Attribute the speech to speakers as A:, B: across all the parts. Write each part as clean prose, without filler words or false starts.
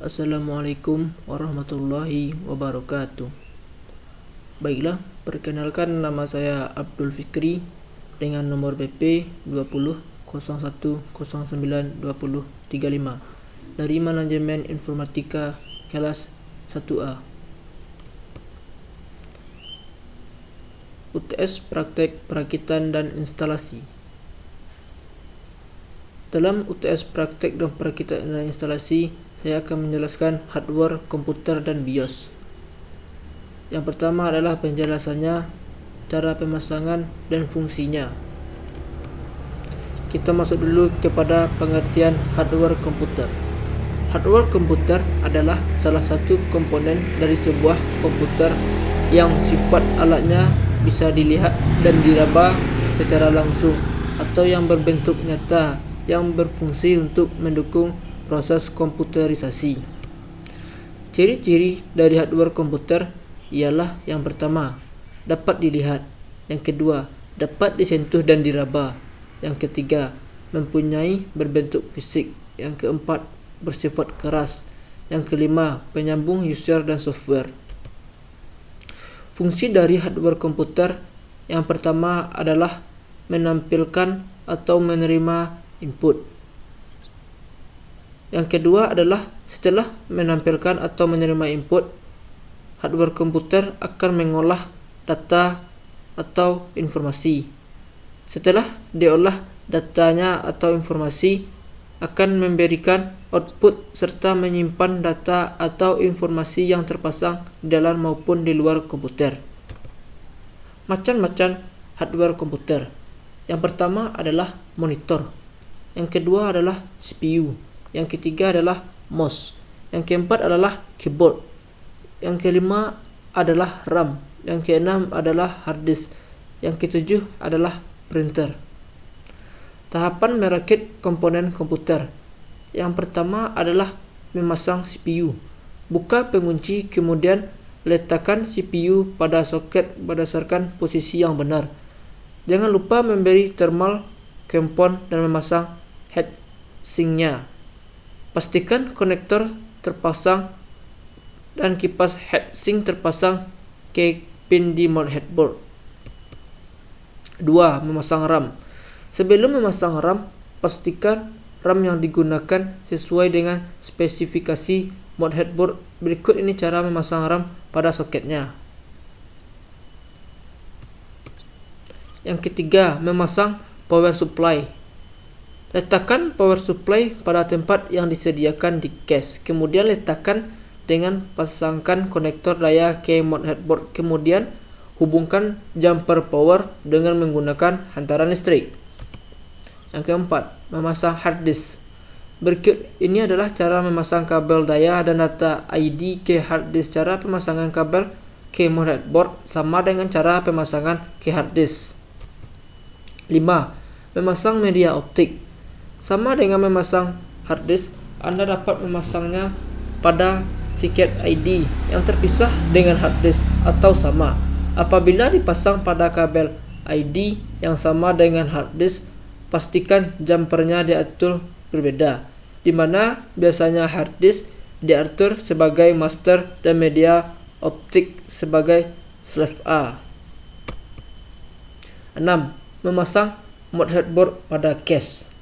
A: Assalamualaikum warahmatullahi wabarakatuh. Baiklah, perkenalkan nama saya Abdul Fikri dengan nomor BP 2001092035 dari Manajemen Informatika kelas 1A. UTS Praktek Perakitan dan Instalasi. Dalam UTS Praktek dan Perakitan dan Instalasi, saya akan menjelaskan hardware komputer dan BIOS. Yang pertama adalah penjelasannya, cara pemasangan, dan fungsinya. Kita masuk dulu kepada pengertian hardware komputer. Hardware komputer adalah salah satu komponen dari sebuah komputer yang sifat alatnya bisa dilihat dan diraba secara langsung atau yang berbentuk nyata yang berfungsi untuk mendukung proses komputerisasi. Ciri-ciri dari hardware komputer ialah yang pertama, dapat dilihat, yang kedua, dapat disentuh dan diraba, yang ketiga, mempunyai berbentuk fisik, yang keempat, bersifat keras, yang kelima, penyambung user dan software. Fungsi dari hardware komputer yang pertama adalah menampilkan atau menerima input. Yang kedua adalah setelah menampilkan atau menerima input, hardware komputer akan mengolah data atau informasi. Setelah diolah datanya atau informasi, akan memberikan output serta menyimpan data atau informasi yang terpasang di dalam maupun di luar komputer. Macam-macam hardware komputer. Yang pertama adalah monitor. Yang kedua adalah CPU. Yang ketiga adalah mouse. Yang keempat adalah keyboard. Yang kelima adalah RAM. Yang keenam adalah hard disk. Yang ketujuh adalah printer. Tahapan merakit komponen komputer. Yang pertama adalah memasang CPU. Buka pengunci, kemudian letakkan CPU pada soket berdasarkan posisi yang benar. Jangan lupa memberi thermal compound dan memasang heatsinknya. Pastikan konektor terpasang dan kipas heatsink terpasang ke pin di motherboard. 2. Memasang RAM. Sebelum memasang RAM, pastikan RAM yang digunakan sesuai dengan spesifikasi motherboard. Berikut ini cara memasang RAM pada soketnya. Yang ketiga, memasang power supply. Letakkan power supply pada tempat yang disediakan di case. Kemudian letakkan dengan pasangkan konektor daya ke motherboard. Kemudian hubungkan jumper power dengan menggunakan hantaran listrik. Yang keempat, memasang hard disk. Berikut ini adalah cara memasang kabel daya dan data ID ke hard disk. Cara pemasangan kabel ke motherboard sama dengan cara pemasangan ke hard disk. 5. Memasang media optik. Sama dengan memasang hard disk, Anda dapat memasangnya pada siket ID yang terpisah dengan hard disk atau sama. Apabila dipasang pada kabel ID yang sama dengan hard disk, pastikan jumpernya diatur berbeda, di mana biasanya hard disk diatur sebagai master dan media optik sebagai slave A. 6. Memasang motherboard pada case.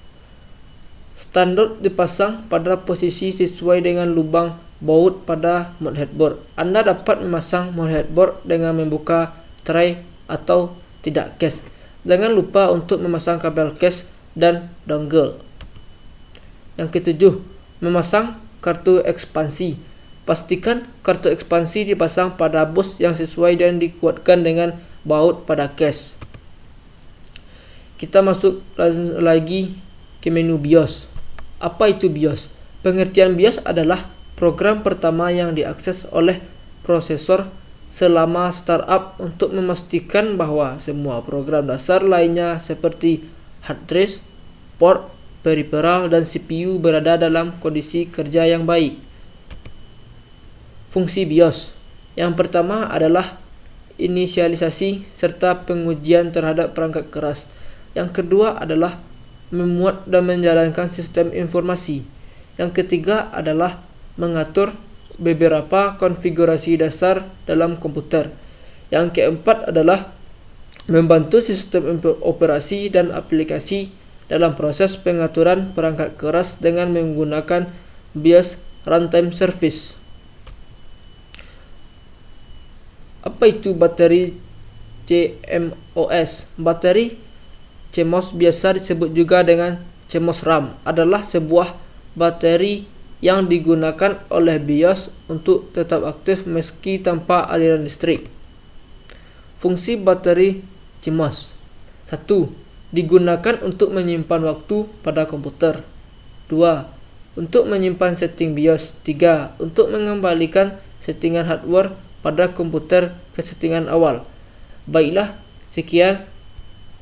A: Standar dipasang pada posisi sesuai dengan lubang baut pada motherboard. Anda dapat memasang motherboard dengan membuka tray atau tidak case. Jangan lupa untuk memasang kabel case dan dongle. Yang ketujuh, memasang kartu ekspansi. Pastikan kartu ekspansi dipasang pada bus yang sesuai dan dikuatkan dengan baut pada case. Kita masuk lagi ke menu BIOS. Apa itu BIOS? Pengertian BIOS adalah program pertama yang diakses oleh prosesor selama startup untuk memastikan bahwa semua program dasar lainnya seperti hard disk, port, peripheral, dan CPU berada dalam kondisi kerja yang baik. Fungsi BIOS. Yang pertama adalah inisialisasi serta pengujian terhadap perangkat keras. Yang kedua adalah memuat dan menjalankan sistem informasi. Yang ketiga adalah mengatur beberapa konfigurasi dasar dalam komputer. Yang keempat adalah membantu sistem operasi dan aplikasi dalam proses pengaturan perangkat keras dengan menggunakan BIOS Runtime Service. Apa itu bateri CMOS? Bateri CMOS biasa disebut juga dengan CMOS RAM adalah sebuah bateri yang digunakan oleh BIOS untuk tetap aktif meski tanpa aliran listrik. Fungsi bateri CMOS: 1. Digunakan untuk menyimpan waktu pada komputer. 2. Untuk menyimpan setting BIOS. 3. Untuk mengembalikan settingan hardware pada komputer ke settingan awal. Baiklah, sekian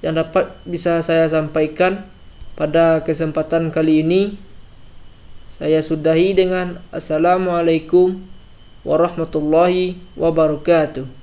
A: yang dapat bisa saya sampaikan pada kesempatan kali ini. Saya sudahi dengan Assalamualaikum warahmatullahi wabarakatuh.